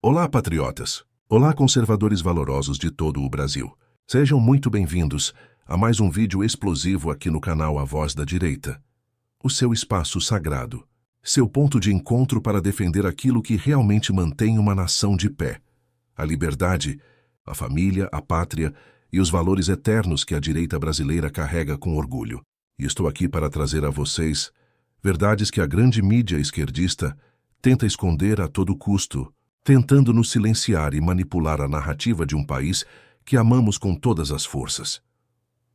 Olá, patriotas! Olá, conservadores valorosos de todo o Brasil. Sejam muito bem-vindos a mais um vídeo explosivo aqui no canal A Voz da Direita. O seu espaço sagrado. Seu ponto de encontro para defender aquilo que realmente mantém uma nação de pé. A liberdade, a família, a pátria e os valores eternos que a direita brasileira carrega com orgulho. E estou aqui para trazer a vocês verdades que a grande mídia esquerdista tenta esconder a todo custo, tentando nos silenciar e manipular a narrativa de um país que amamos com todas as forças.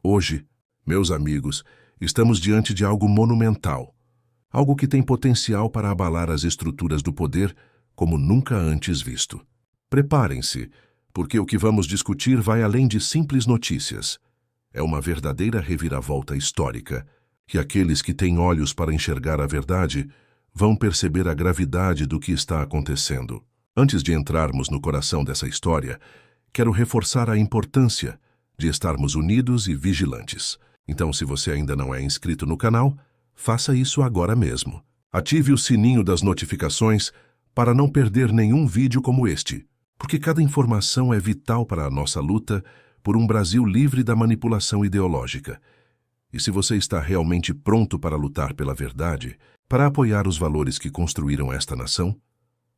Hoje, meus amigos, estamos diante de algo monumental, algo que tem potencial para abalar as estruturas do poder como nunca antes visto. Preparem-se, porque o que vamos discutir vai além de simples notícias. É uma verdadeira reviravolta histórica, e aqueles que têm olhos para enxergar a verdade vão perceber a gravidade do que está acontecendo. Antes de entrarmos no coração dessa história, quero reforçar a importância de estarmos unidos e vigilantes. Então, se você ainda não é inscrito no canal, faça isso agora mesmo. Ative o sininho das notificações para não perder nenhum vídeo como este, porque cada informação é vital para a nossa luta por um Brasil livre da manipulação ideológica. E se você está realmente pronto para lutar pela verdade, para apoiar os valores que construíram esta nação,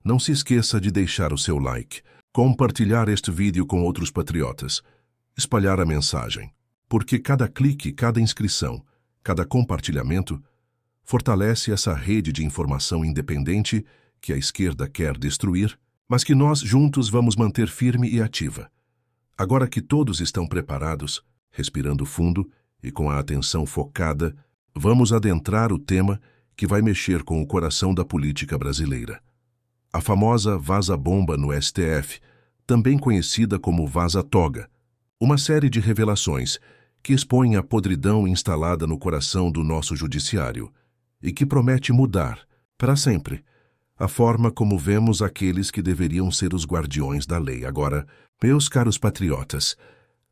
não se esqueça de deixar o seu like, compartilhar este vídeo com outros patriotas, espalhar a mensagem, porque cada clique, cada inscrição, cada compartilhamento fortalece essa rede de informação independente que a esquerda quer destruir, mas que nós juntos vamos manter firme e ativa. Agora que todos estão preparados, respirando fundo e com a atenção focada, vamos adentrar o tema que vai mexer com o coração da política brasileira. A famosa vaza-bomba no STF, também conhecida como vaza-toga, uma série de revelações que expõem a podridão instalada no coração do nosso judiciário e que promete mudar, para sempre, a forma como vemos aqueles que deveriam ser os guardiões da lei. Agora, meus caros patriotas,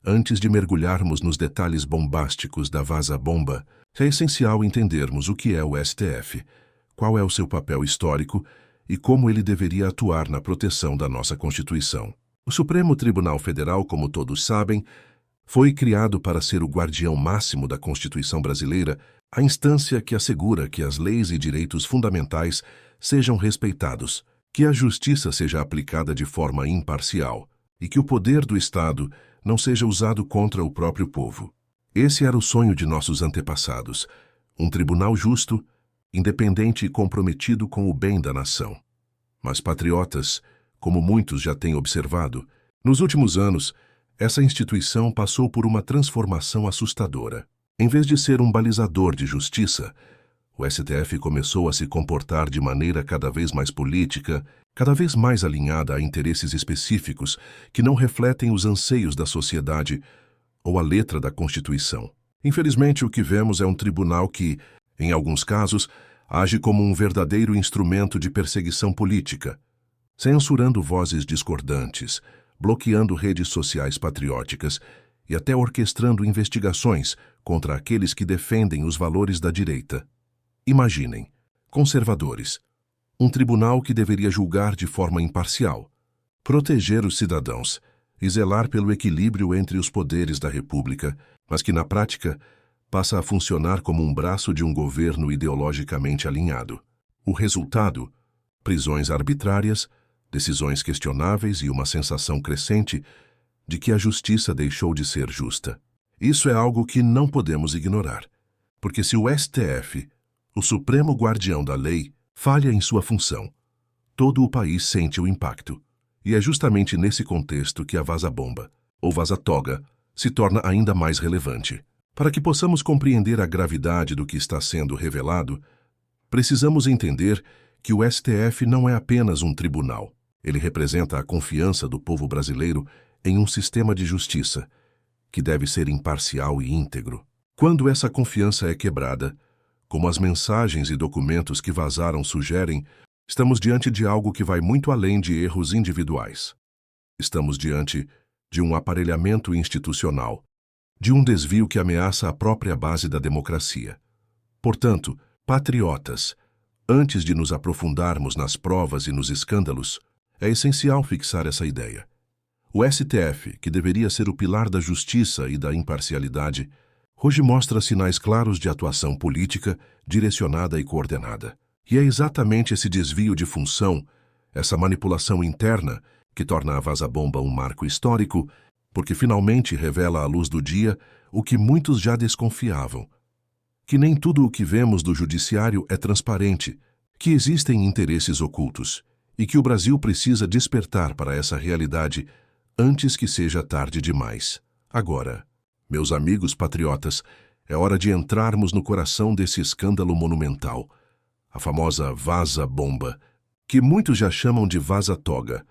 antes de mergulharmos nos detalhes bombásticos da vaza-bomba, é essencial entendermos o que é o STF, qual é o seu papel histórico e como ele deveria atuar na proteção da nossa Constituição. O Supremo Tribunal Federal, como todos sabem, foi criado para ser o guardião máximo da Constituição brasileira, a instância que assegura que as leis e direitos fundamentais sejam respeitados, que a justiça seja aplicada de forma imparcial e que o poder do Estado não seja usado contra o próprio povo. Esse era o sonho de nossos antepassados, um tribunal justo, independente e comprometido com o bem da nação. Mas, patriotas, como muitos já têm observado, nos últimos anos, essa instituição passou por uma transformação assustadora. Em vez de ser um balizador de justiça, o STF começou a se comportar de maneira cada vez mais política, cada vez mais alinhada a interesses específicos que não refletem os anseios da sociedade ou a letra da Constituição. Infelizmente, o que vemos é um tribunal que, em alguns casos, age como um verdadeiro instrumento de perseguição política, censurando vozes discordantes, bloqueando redes sociais patrióticas e até orquestrando investigações contra aqueles que defendem os valores da direita. Imaginem, conservadores, um tribunal que deveria julgar de forma imparcial, proteger os cidadãos e zelar pelo equilíbrio entre os poderes da República, mas que na prática passa a funcionar como um braço de um governo ideologicamente alinhado. O resultado? Prisões arbitrárias, decisões questionáveis e uma sensação crescente de que a justiça deixou de ser justa. Isso é algo que não podemos ignorar, porque se o STF, o Supremo Guardião da Lei, falha em sua função, todo o país sente o impacto. E é justamente nesse contexto que a vaza-bomba, ou vaza-toga, se torna ainda mais relevante. Para que possamos compreender a gravidade do que está sendo revelado, precisamos entender que o STF não é apenas um tribunal. Ele representa a confiança do povo brasileiro em um sistema de justiça, que deve ser imparcial e íntegro. Quando essa confiança é quebrada, como as mensagens e documentos que vazaram sugerem, estamos diante de algo que vai muito além de erros individuais. Estamos diante de um aparelhamento institucional, de um desvio que ameaça a própria base da democracia. Portanto, patriotas, antes de nos aprofundarmos nas provas e nos escândalos, É essencial fixar essa ideia. O STF, que deveria ser o pilar da justiça e da imparcialidade, hoje mostra sinais claros de atuação política, direcionada e coordenada. E é exatamente esse desvio de função, essa manipulação interna, que torna a Vaza-Bomba um marco histórico, porque finalmente revela à luz do dia o que muitos já desconfiavam: que nem tudo o que vemos do judiciário é transparente, que existem interesses ocultos e que o Brasil precisa despertar para essa realidade antes que seja tarde demais. Agora, meus amigos patriotas, é hora de entrarmos no coração desse escândalo monumental, a famosa Vaza-Bomba, que muitos já chamam de Vaza-Toga.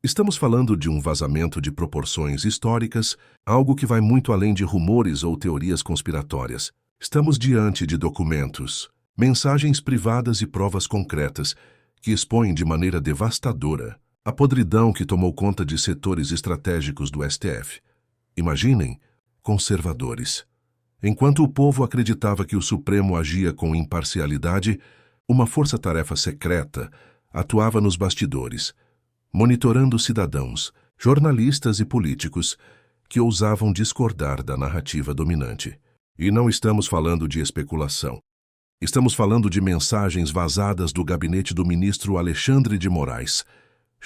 Estamos falando de um vazamento de proporções históricas, algo que vai muito além de rumores ou teorias conspiratórias. Estamos diante de documentos, mensagens privadas e provas concretas que expõem de maneira devastadora a podridão que tomou conta de setores estratégicos do STF. Imaginem, conservadores. Enquanto o povo acreditava que o Supremo agia com imparcialidade, uma força-tarefa secreta atuava nos bastidores, monitorando cidadãos, jornalistas e políticos que ousavam discordar da narrativa dominante. E não estamos falando de especulação. Estamos falando de mensagens vazadas do gabinete do ministro Alexandre de Moraes,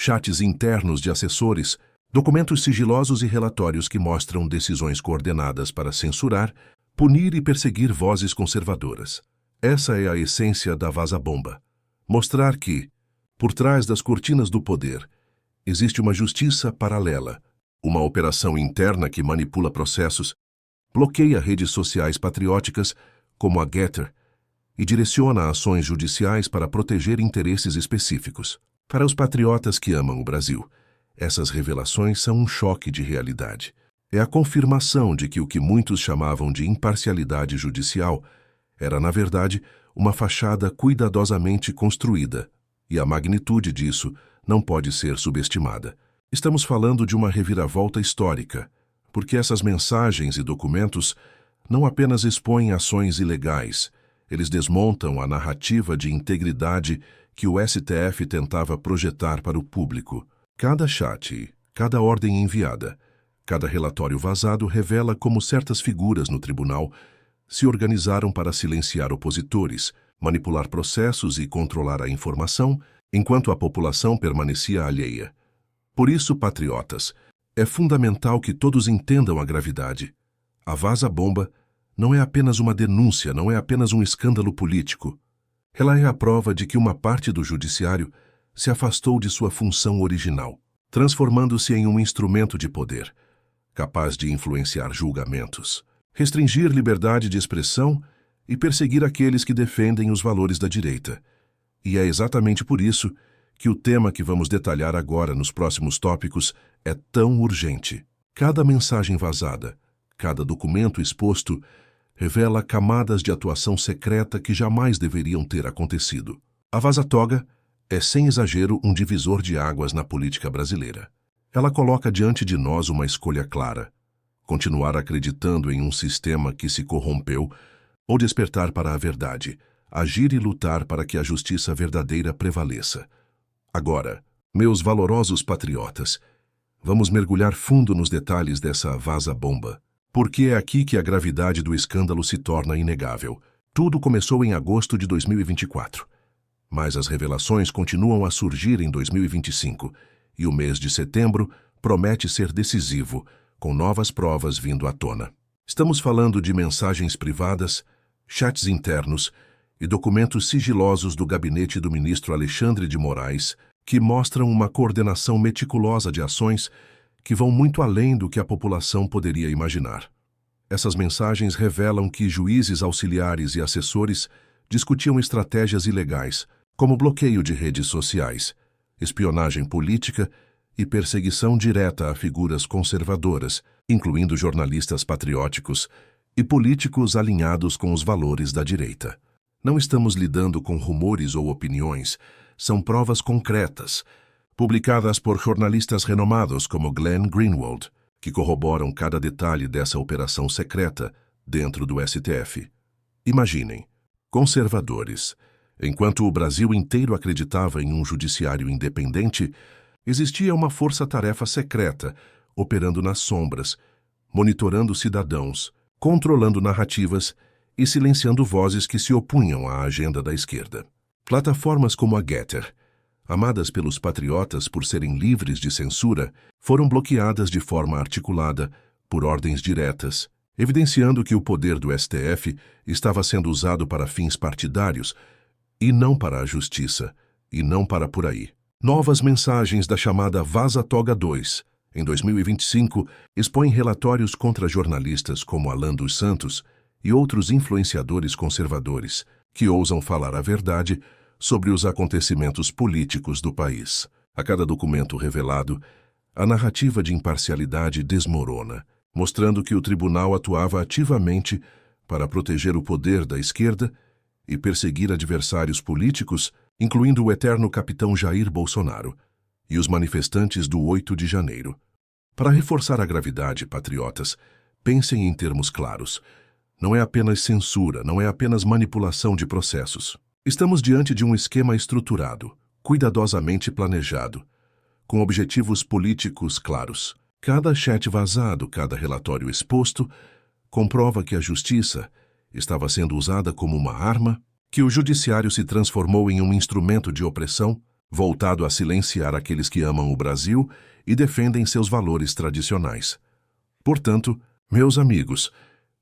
chats internos de assessores, documentos sigilosos e relatórios que mostram decisões coordenadas para censurar, punir e perseguir vozes conservadoras. Essa é a essência da Vaza-Bomba. Mostrar que, por trás das cortinas do poder, existe uma justiça paralela, uma operação interna que manipula processos, bloqueia redes sociais patrióticas, como a Getter, e direciona ações judiciais para proteger interesses específicos. Para os patriotas que amam o Brasil, essas revelações são um choque de realidade. É a confirmação de que o que muitos chamavam de imparcialidade judicial era, na verdade, uma fachada cuidadosamente construída, e a magnitude disso não pode ser subestimada. Estamos falando de uma reviravolta histórica, porque essas mensagens e documentos não apenas expõem ações ilegais, eles desmontam a narrativa de integridade que o STF tentava projetar para o público. Cada chat, cada ordem enviada, cada relatório vazado revela como certas figuras no tribunal se organizaram para silenciar opositores, manipular processos e controlar a informação, enquanto a população permanecia alheia. Por isso, patriotas, é fundamental que todos entendam a gravidade. A Vaza-Bomba não é apenas uma denúncia, não é apenas um escândalo político. Ela é a prova de que uma parte do judiciário se afastou de sua função original, transformando-se em um instrumento de poder, capaz de influenciar julgamentos, restringir liberdade de expressão e perseguir aqueles que defendem os valores da direita. E é exatamente por isso que o tema que vamos detalhar agora nos próximos tópicos é tão urgente. Cada mensagem vazada, cada documento exposto, revela camadas de atuação secreta que jamais deveriam ter acontecido. A Vaza-Toga é, sem exagero, um divisor de águas na política brasileira. Ela coloca diante de nós uma escolha clara: continuar acreditando em um sistema que se corrompeu ou despertar para a verdade, agir e lutar para que a justiça verdadeira prevaleça. Agora, meus valorosos patriotas, vamos mergulhar fundo nos detalhes dessa Vaza-Bomba, porque é aqui que a gravidade do escândalo se torna inegável. Tudo começou em agosto de 2024, mas as revelações continuam a surgir em 2025, e o mês de setembro promete ser decisivo, com novas provas vindo à tona. Estamos falando de mensagens privadas, chats internos e documentos sigilosos do gabinete do ministro Alexandre de Moraes, que mostram uma coordenação meticulosa de ações que vão muito além do que a população poderia imaginar. Essas mensagens revelam que juízes auxiliares e assessores discutiam estratégias ilegais, como bloqueio de redes sociais, espionagem política e perseguição direta a figuras conservadoras, incluindo jornalistas patrióticos e políticos alinhados com os valores da direita. Não estamos lidando com rumores ou opiniões, são provas concretas, publicadas por jornalistas renomados como Glenn Greenwald, que corroboram cada detalhe dessa operação secreta dentro do STF. Imaginem, conservadores, enquanto o Brasil inteiro acreditava em um judiciário independente, Existia uma força-tarefa secreta, operando nas sombras, monitorando cidadãos, controlando narrativas e silenciando vozes que se opunham à agenda da esquerda. Plataformas como a Getter, amadas pelos patriotas por serem livres de censura, foram bloqueadas de forma articulada, por ordens diretas, evidenciando que o poder do STF estava sendo usado para fins partidários e não para a justiça, e não para por aí. Novas mensagens da chamada Vaza Toga 2, em 2025, expõem relatórios contra jornalistas como Alan dos Santos e outros influenciadores conservadores que ousam falar a verdade sobre os acontecimentos políticos do país. A cada documento revelado, a narrativa de imparcialidade desmorona, mostrando que o tribunal atuava ativamente para proteger o poder da esquerda e perseguir adversários políticos, incluindo o eterno capitão Jair Bolsonaro e os manifestantes do 8 de janeiro. Para reforçar a gravidade, patriotas, pensem em termos claros. Não é apenas censura, não é apenas manipulação de processos. Estamos diante de um esquema estruturado, cuidadosamente planejado, com objetivos políticos claros. Cada chat vazado, cada relatório exposto, comprova que a justiça estava sendo usada como uma arma, que o judiciário se transformou em um instrumento de opressão, voltado a silenciar aqueles que amam o Brasil e defendem seus valores tradicionais. Portanto, meus amigos,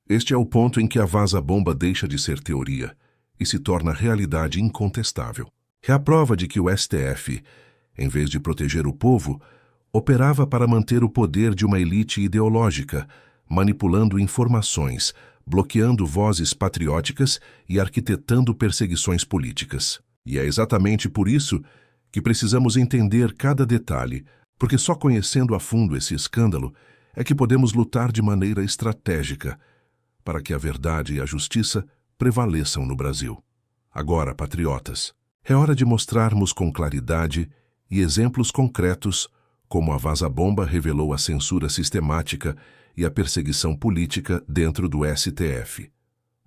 este é o ponto em que a vaza-bomba deixa de ser teoria e se torna realidade incontestável. É a prova de que o STF, em vez de proteger o povo, operava para manter o poder de uma elite ideológica, manipulando informações, bloqueando vozes patrióticas e arquitetando perseguições políticas. E é exatamente por isso que precisamos entender cada detalhe, porque só conhecendo a fundo esse escândalo é que podemos lutar de maneira estratégica para que a verdade e a justiça prevaleçam no Brasil. Agora, patriotas, é hora de mostrarmos com claridade e exemplos concretos como a vaza-bomba revelou a censura sistemática e a perseguição política dentro do STF.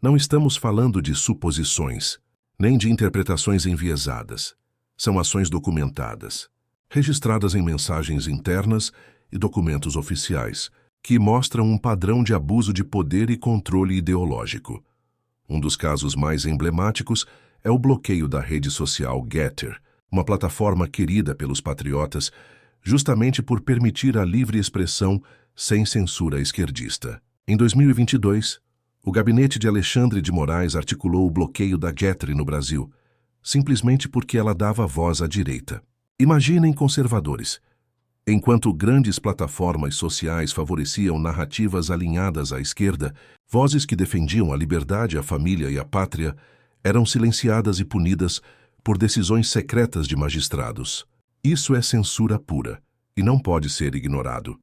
Não estamos falando de suposições, nem de interpretações enviesadas. São ações documentadas, registradas em mensagens internas e documentos oficiais, que mostram um padrão de abuso de poder e controle ideológico. Um dos casos mais emblemáticos é o bloqueio da rede social Getter, uma plataforma querida pelos patriotas, justamente por permitir a livre expressão sem censura esquerdista. Em 2022, o gabinete de Alexandre de Moraes articulou o bloqueio da Getter no Brasil, simplesmente porque ela dava voz à direita. Imaginem conservadores. Enquanto grandes plataformas sociais favoreciam narrativas alinhadas à esquerda, vozes que defendiam a liberdade, a família e a pátria eram silenciadas e punidas por decisões secretas de magistrados. Isso é censura pura e não pode ser ignorado.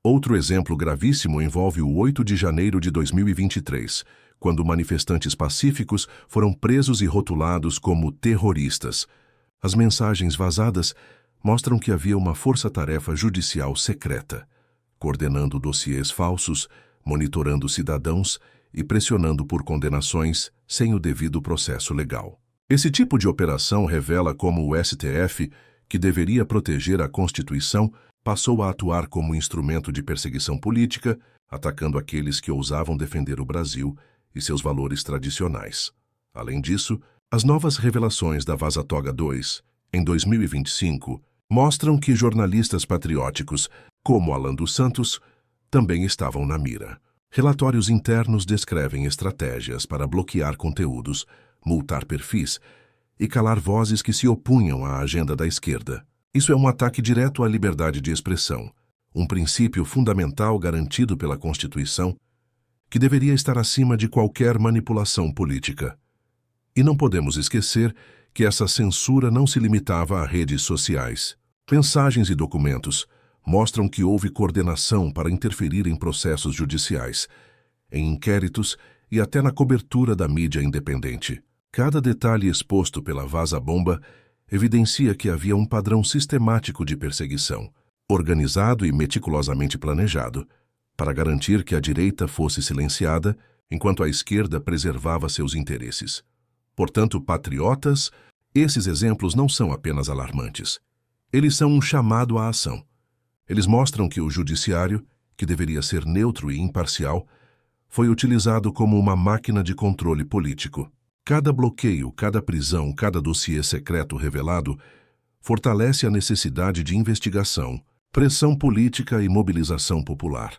Outro exemplo gravíssimo envolve o 8 de janeiro de 2023, quando manifestantes pacíficos foram presos e rotulados como terroristas. As mensagens vazadas mostram que havia uma força-tarefa judicial secreta, coordenando dossiês falsos, monitorando cidadãos e pressionando por condenações sem o devido processo legal. Esse tipo de operação revela como o STF, que deveria proteger a Constituição, passou a atuar como instrumento de perseguição política, atacando aqueles que ousavam defender o Brasil e seus valores tradicionais. Além disso, as novas revelações da Vaza Toga 2, em 2025, mostram que jornalistas patrióticos, como Alan dos Santos, também estavam na mira. Relatórios internos descrevem estratégias para bloquear conteúdos, multar perfis e calar vozes que se opunham à agenda da esquerda. Isso é um ataque direto à liberdade de expressão, um princípio fundamental garantido pela Constituição, que deveria estar acima de qualquer manipulação política. E não podemos esquecer que essa censura não se limitava a redes sociais. Mensagens e documentos mostram que houve coordenação para interferir em processos judiciais, em inquéritos e até na cobertura da mídia independente. Cada detalhe exposto pela vaza-bomba evidencia que havia um padrão sistemático de perseguição, organizado e meticulosamente planejado, para garantir que a direita fosse silenciada enquanto a esquerda preservava seus interesses. Portanto, patriotas, esses exemplos não são apenas alarmantes. Eles são um chamado à ação. Eles mostram que o judiciário, que deveria ser neutro e imparcial, foi utilizado como uma máquina de controle político. Cada bloqueio, cada prisão, cada dossiê secreto revelado fortalece a necessidade de investigação, pressão política e mobilização popular,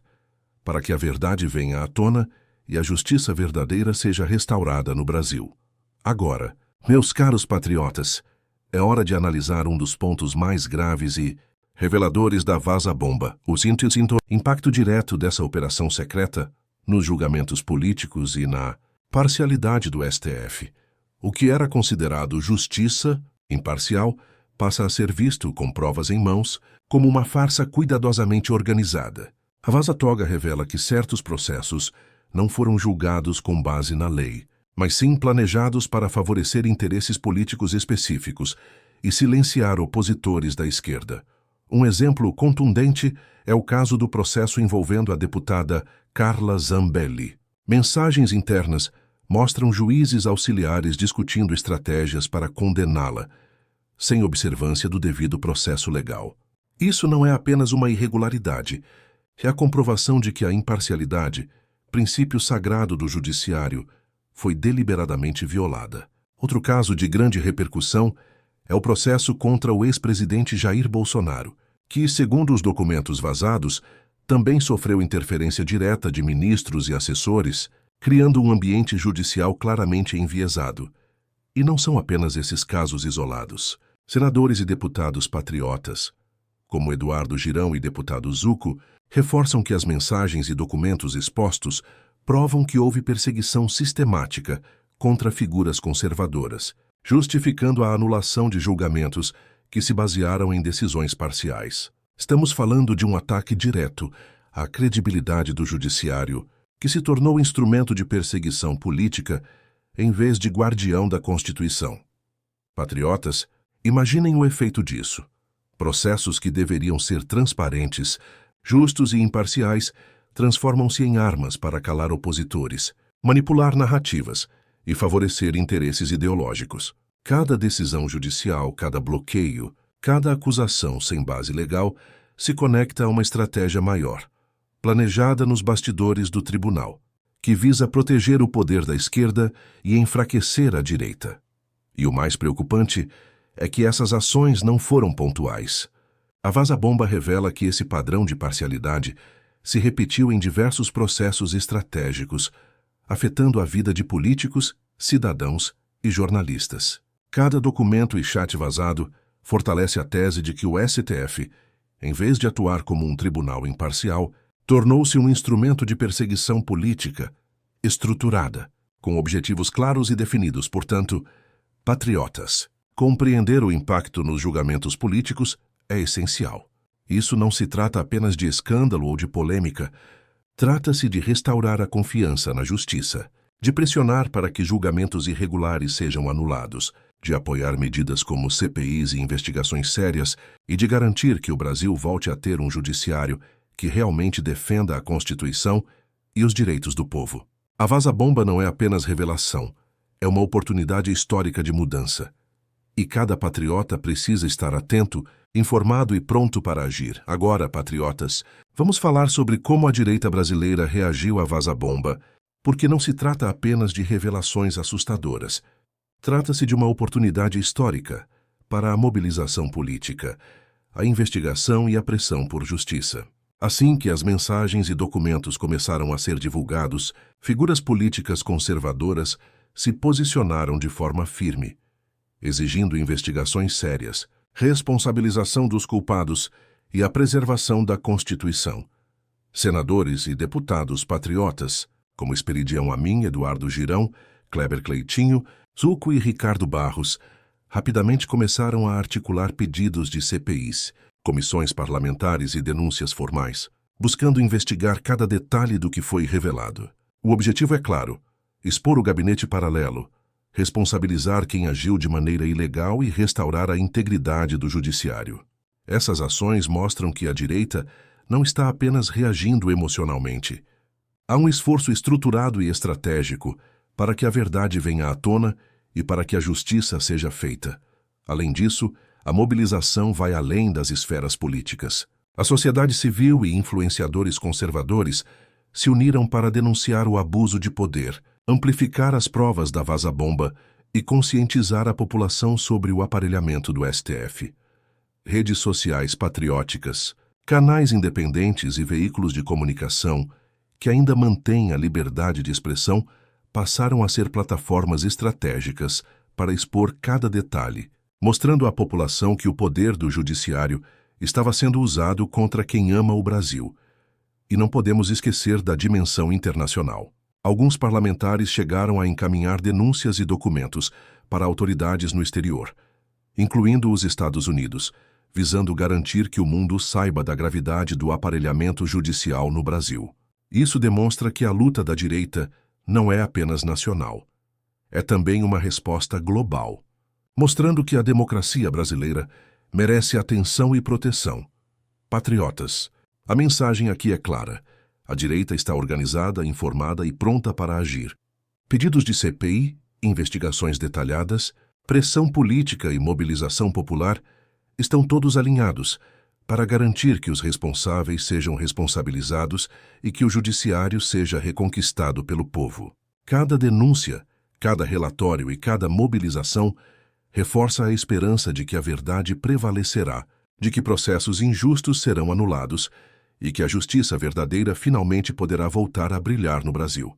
para que a verdade venha à tona e a justiça verdadeira seja restaurada no Brasil. Agora, meus caros patriotas, é hora de analisar um dos pontos mais graves e reveladores da Vaza Bomba, o impacto direto dessa operação secreta nos julgamentos políticos e na parcialidade do STF. O que era considerado justiça imparcial passa a ser visto, com provas em mãos, como uma farsa cuidadosamente organizada. A Vaza Toga revela que certos processos não foram julgados com base na lei, mas sim planejados para favorecer interesses políticos específicos e silenciar opositores da esquerda. Um exemplo contundente é o caso do processo envolvendo a deputada Carla Zambelli. Mensagens internas mostram juízes auxiliares discutindo estratégias para condená-la, sem observância do devido processo legal. Isso não é apenas uma irregularidade, é a comprovação de que a imparcialidade, princípio sagrado do judiciário, foi deliberadamente violada. Outro caso de grande repercussão é o processo contra o ex-presidente Jair Bolsonaro, que, segundo os documentos vazados, também sofreu interferência direta de ministros e assessores, criando um ambiente judicial claramente enviesado. E não são apenas esses casos isolados. Senadores e deputados patriotas, como Eduardo Girão e deputado Zucco, reforçam que as mensagens e documentos expostos provam que houve perseguição sistemática contra figuras conservadoras, justificando a anulação de julgamentos que se basearam em decisões parciais. Estamos falando de um ataque direto à credibilidade do judiciário, que se tornou instrumento de perseguição política em vez de guardião da Constituição. Patriotas, imaginem o efeito disso. Processos que deveriam ser transparentes, justos e imparciais transformam-se em armas para calar opositores, manipular narrativas e favorecer interesses ideológicos. Cada decisão judicial, cada bloqueio, cada acusação sem base legal se conecta a uma estratégia maior, planejada nos bastidores do tribunal, que visa proteger o poder da esquerda e enfraquecer a direita. E o mais preocupante é que essas ações não foram pontuais. A Vaza Bomba revela que esse padrão de parcialidade se repetiu em diversos processos estratégicos, afetando a vida de políticos, cidadãos e jornalistas. Cada documento e chat vazado fortalece a tese de que o STF, em vez de atuar como um tribunal imparcial, tornou-se um instrumento de perseguição política, estruturada, com objetivos claros e definidos. Portanto, patriotas, compreender o impacto nos julgamentos políticos é essencial. Isso não se trata apenas de escândalo ou de polêmica, trata-se de restaurar a confiança na justiça, de pressionar para que julgamentos irregulares sejam anulados, de apoiar medidas como CPIs e investigações sérias e de garantir que o Brasil volte a ter um judiciário que realmente defenda a Constituição e os direitos do povo. A Vaza Bomba não é apenas revelação, é uma oportunidade histórica de mudança. E cada patriota precisa estar atento, informado e pronto para agir. Agora, patriotas, vamos falar sobre como a direita brasileira reagiu à Vaza Bomba, porque não se trata apenas de revelações assustadoras. Trata-se de uma oportunidade histórica para a mobilização política, a investigação e a pressão por justiça. Assim que as mensagens e documentos começaram a ser divulgados, figuras políticas conservadoras se posicionaram de forma firme, exigindo investigações sérias, responsabilização dos culpados e a preservação da Constituição. Senadores e deputados patriotas, como Esperidião Amin, Eduardo Girão, Kleber Cleitinho, Zucco e Ricardo Barros, rapidamente começaram a articular pedidos de CPIs, comissões parlamentares e denúncias formais, buscando investigar cada detalhe do que foi revelado. O objetivo é claro: expor o gabinete paralelo, responsabilizar quem agiu de maneira ilegal e restaurar a integridade do judiciário. Essas ações mostram que a direita não está apenas reagindo emocionalmente. Há um esforço estruturado e estratégico para que a verdade venha à tona e para que a justiça seja feita. Além disso, a mobilização vai além das esferas políticas. A sociedade civil e influenciadores conservadores se uniram para denunciar o abuso de poder, amplificar as provas da vaza-bomba e conscientizar a população sobre o aparelhamento do STF. Redes sociais patrióticas, canais independentes e veículos de comunicação que ainda mantêm a liberdade de expressão passaram a ser plataformas estratégicas para expor cada detalhe, mostrando à população que o poder do judiciário estava sendo usado contra quem ama o Brasil. E não podemos esquecer da dimensão internacional. Alguns parlamentares chegaram a encaminhar denúncias e documentos para autoridades no exterior, incluindo os Estados Unidos, visando garantir que o mundo saiba da gravidade do aparelhamento judicial no Brasil. Isso demonstra que a luta da direita não é apenas nacional. É também uma resposta global, mostrando que a democracia brasileira merece atenção e proteção. Patriotas, a mensagem aqui é clara. A direita está organizada, informada e pronta para agir. Pedidos de CPI, investigações detalhadas, pressão política e mobilização popular estão todos alinhados para garantir que os responsáveis sejam responsabilizados e que o judiciário seja reconquistado pelo povo. Cada denúncia, cada relatório e cada mobilização reforça a esperança de que a verdade prevalecerá, de que processos injustos serão anulados e que a justiça verdadeira finalmente poderá voltar a brilhar no Brasil.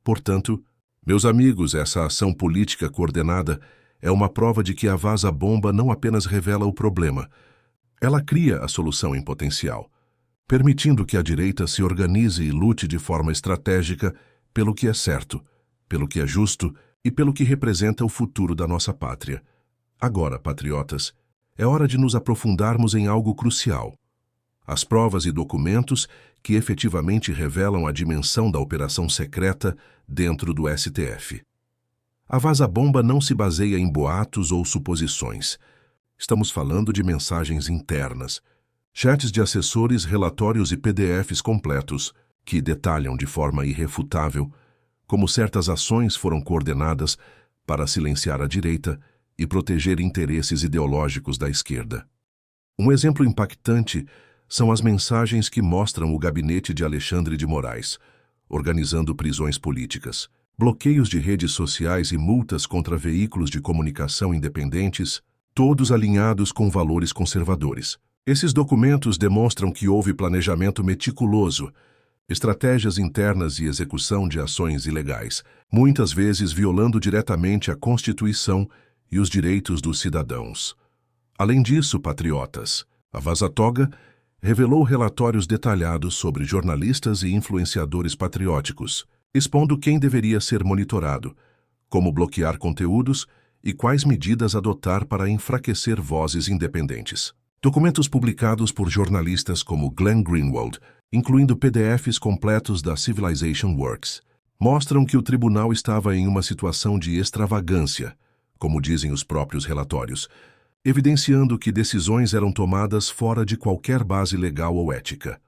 Portanto, meus amigos, essa ação política coordenada é uma prova de que a vaza-bomba não apenas revela o problema, ela cria a solução em potencial, permitindo que a direita se organize e lute de forma estratégica pelo que é certo, pelo que é justo e pelo que representa o futuro da nossa pátria. Agora, patriotas, é hora de nos aprofundarmos em algo crucial: as provas e documentos que efetivamente revelam a dimensão da operação secreta dentro do STF. A vaza-bomba não se baseia em boatos ou suposições. Estamos falando de mensagens internas, chats de assessores, relatórios e PDFs completos que detalham de forma irrefutável como certas ações foram coordenadas para silenciar a direita e proteger interesses ideológicos da esquerda. Um exemplo impactante são as mensagens que mostram o gabinete de Alexandre de Moraes organizando prisões políticas, bloqueios de redes sociais e multas contra veículos de comunicação independentes, todos alinhados com valores conservadores. Esses documentos demonstram que houve planejamento meticuloso, estratégias internas e execução de ações ilegais, muitas vezes violando diretamente a Constituição e os direitos dos cidadãos. Além disso, patriotas, a Vaza-Toga revelou relatórios detalhados sobre jornalistas e influenciadores patrióticos, expondo quem deveria ser monitorado, como bloquear conteúdos e quais medidas adotar para enfraquecer vozes independentes. Documentos publicados por jornalistas como Glenn Greenwald, incluindo PDFs completos da Civilization Works, mostram que o tribunal estava em uma situação de extravagância, como dizem os próprios relatórios, evidenciando que decisões eram tomadas fora de qualquer base legal ou ética.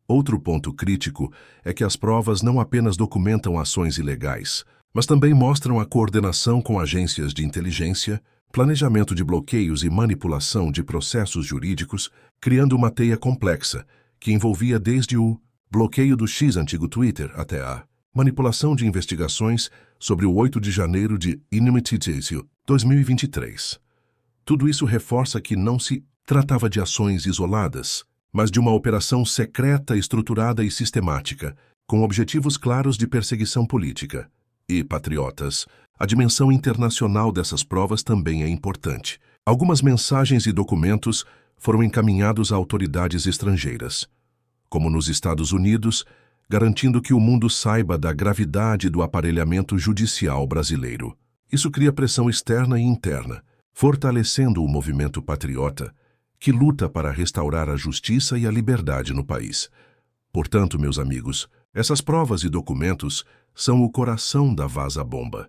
Outro ponto crítico é que as provas não apenas documentam ações ilegais, mas também mostram a coordenação com agências de inteligência, planejamento de bloqueios e manipulação de processos jurídicos, criando uma teia complexa que envolvia desde o bloqueio do X antigo Twitter até a manipulação de investigações sobre o 8 de janeiro de 2023. Tudo isso reforça que não se tratava de ações isoladas, mas de uma operação secreta, estruturada e sistemática, com objetivos claros de perseguição política. E, patriotas, a dimensão internacional dessas provas também é importante. Algumas mensagens e documentos foram encaminhados a autoridades estrangeiras, como nos Estados Unidos, garantindo que o mundo saiba da gravidade do aparelhamento judicial brasileiro. Isso cria pressão externa e interna, fortalecendo o movimento patriota, que luta para restaurar a justiça e a liberdade no país. Portanto, meus amigos, essas provas e documentos são o coração da vaza-bomba.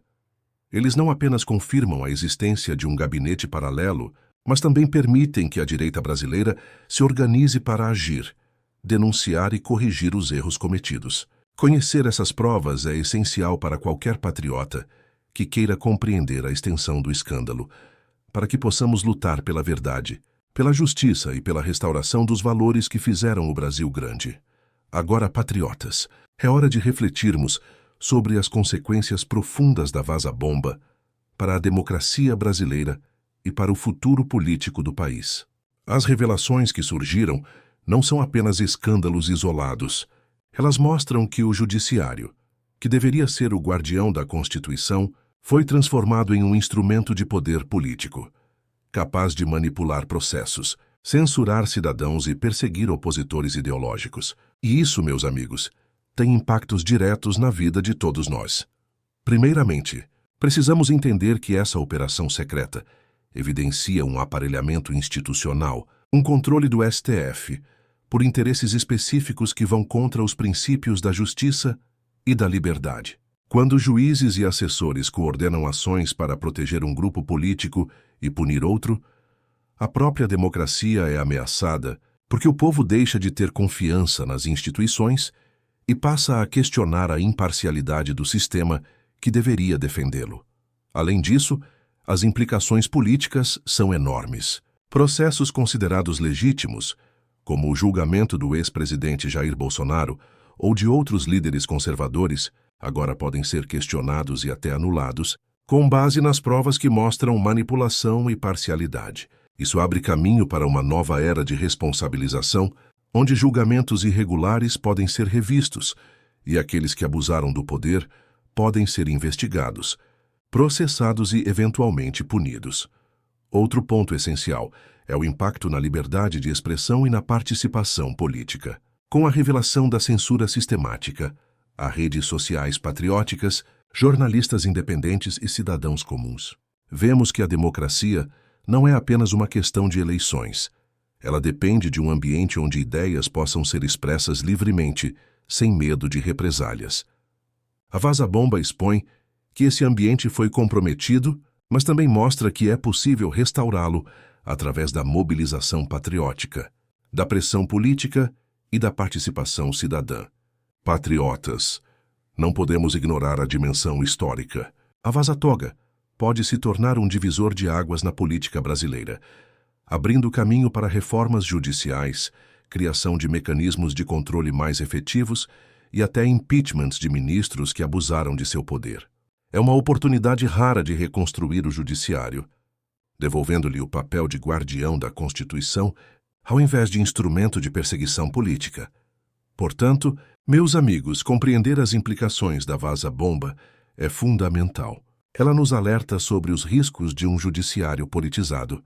Eles não apenas confirmam a existência de um gabinete paralelo, mas também permitem que a direita brasileira se organize para agir, denunciar e corrigir os erros cometidos. Conhecer essas provas é essencial para qualquer patriota que queira compreender a extensão do escândalo, para que possamos lutar pela verdade, pela justiça e pela restauração dos valores que fizeram o Brasil grande. Agora, patriotas, é hora de refletirmos sobre as consequências profundas da vaza-bomba para a democracia brasileira e para o futuro político do país. As revelações que surgiram não são apenas escândalos isolados. Elas mostram que o judiciário, que deveria ser o guardião da Constituição, foi transformado em um instrumento de poder político, capaz de manipular processos, censurar cidadãos e perseguir opositores ideológicos. E isso, meus amigos, tem impactos diretos na vida de todos nós. Primeiramente, precisamos entender que essa operação secreta evidencia um aparelhamento institucional, um controle do STF, por interesses específicos que vão contra os princípios da justiça e da liberdade. Quando juízes e assessores coordenam ações para proteger um grupo político e punir outro, a própria democracia é ameaçada porque o povo deixa de ter confiança nas instituições e passa a questionar a imparcialidade do sistema que deveria defendê-lo. Além disso, as implicações políticas são enormes. Processos considerados legítimos, como o julgamento do ex-presidente Jair Bolsonaro ou de outros líderes conservadores, agora podem ser questionados e até anulados, com base nas provas que mostram manipulação e parcialidade. Isso abre caminho para uma nova era de responsabilização, onde julgamentos irregulares podem ser revistos e aqueles que abusaram do poder podem ser investigados, processados e eventualmente punidos. Outro ponto essencial é o impacto na liberdade de expressão e na participação política. Com a revelação da censura sistemática, a redes sociais patrióticas, jornalistas independentes e cidadãos comuns, vemos que a democracia não é apenas uma questão de eleições. Ela depende de um ambiente onde ideias possam ser expressas livremente, sem medo de represálias. A vaza-bomba expõe que esse ambiente foi comprometido, mas também mostra que é possível restaurá-lo através da mobilização patriótica, da pressão política e da participação cidadã. Patriotas, não podemos ignorar a dimensão histórica. A vaza-toga pode se tornar um divisor de águas na política brasileira, abrindo caminho para reformas judiciais, criação de mecanismos de controle mais efetivos e até impeachments de ministros que abusaram de seu poder. É uma oportunidade rara de reconstruir o judiciário, devolvendo-lhe o papel de guardião da Constituição ao invés de instrumento de perseguição política. Portanto, meus amigos, compreender as implicações da vaza-bomba é fundamental. Ela nos alerta sobre os riscos de um judiciário politizado,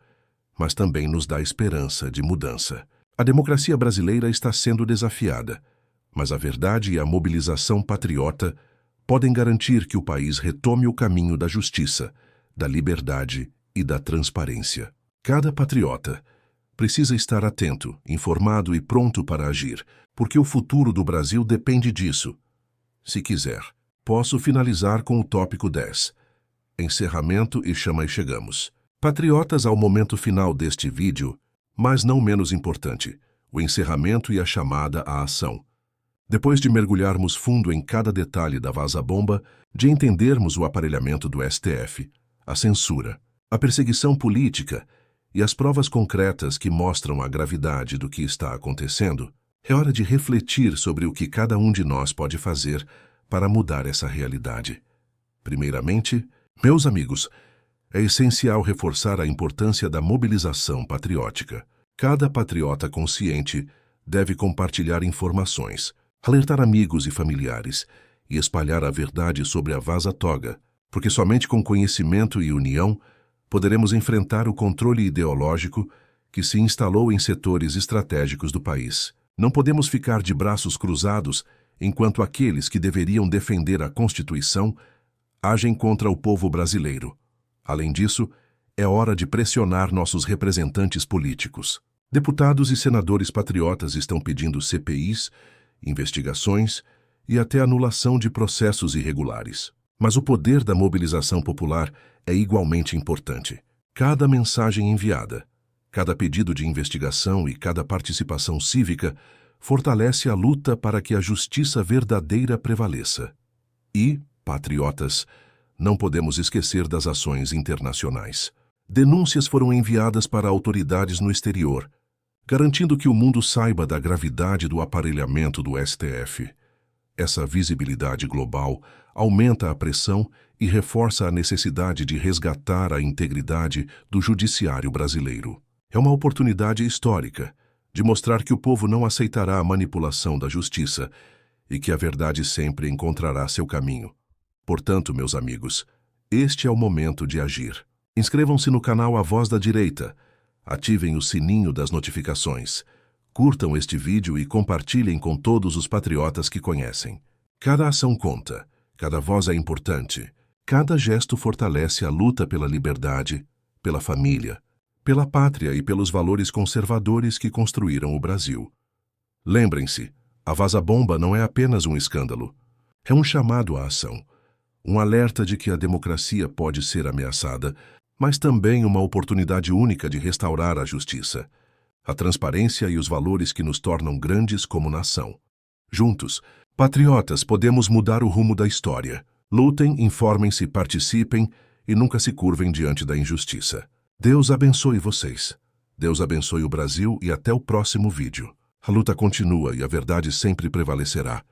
mas também nos dá esperança de mudança. A democracia brasileira está sendo desafiada, mas a verdade e a mobilização patriota podem garantir que o país retome o caminho da justiça, da liberdade e da transparência. Cada patriota precisa estar atento, informado e pronto para agir, porque o futuro do Brasil depende disso. Se quiser, posso finalizar com o tópico 10. Encerramento e chegamos. Patriotas, ao momento final deste vídeo, mas não menos importante, o encerramento e a chamada à ação. Depois de mergulharmos fundo em cada detalhe da vaza-bomba, de entendermos o aparelhamento do STF, a censura, a perseguição política e as provas concretas que mostram a gravidade do que está acontecendo, é hora de refletir sobre o que cada um de nós pode fazer para mudar essa realidade. Primeiramente, meus amigos, é essencial reforçar a importância da mobilização patriótica. Cada patriota consciente deve compartilhar informações, alertar amigos e familiares e espalhar a verdade sobre a vaza-toga, porque somente com conhecimento e união poderemos enfrentar o controle ideológico que se instalou em setores estratégicos do país. Não podemos ficar de braços cruzados enquanto aqueles que deveriam defender a Constituição agem contra o povo brasileiro. Além disso, é hora de pressionar nossos representantes políticos. Deputados e senadores patriotas estão pedindo CPIs, investigações e até anulação de processos irregulares. Mas o poder da mobilização popular é igualmente importante. Cada mensagem enviada, cada pedido de investigação e cada participação cívica fortalece a luta para que a justiça verdadeira prevaleça. E, patriotas, não podemos esquecer das ações internacionais. Denúncias foram enviadas para autoridades no exterior, garantindo que o mundo saiba da gravidade do aparelhamento do STF. Essa visibilidade global aumenta a pressão e reforça a necessidade de resgatar a integridade do judiciário brasileiro. É uma oportunidade histórica de mostrar que o povo não aceitará a manipulação da justiça e que a verdade sempre encontrará seu caminho. Portanto, meus amigos, este é o momento de agir. Inscrevam-se no canal A Voz da Direita, ativem o sininho das notificações, curtam este vídeo e compartilhem com todos os patriotas que conhecem. Cada ação conta, cada voz é importante, cada gesto fortalece a luta pela liberdade, pela família, pela pátria e pelos valores conservadores que construíram o Brasil. Lembrem-se, a vaza-bomba não é apenas um escândalo, é um chamado à ação, um alerta de que a democracia pode ser ameaçada, mas também uma oportunidade única de restaurar a justiça, a transparência e os valores que nos tornam grandes como nação. Juntos, patriotas, podemos mudar o rumo da história. Lutem, informem-se, participem e nunca se curvem diante da injustiça. Deus abençoe vocês. Deus abençoe o Brasil e até o próximo vídeo. A luta continua e a verdade sempre prevalecerá.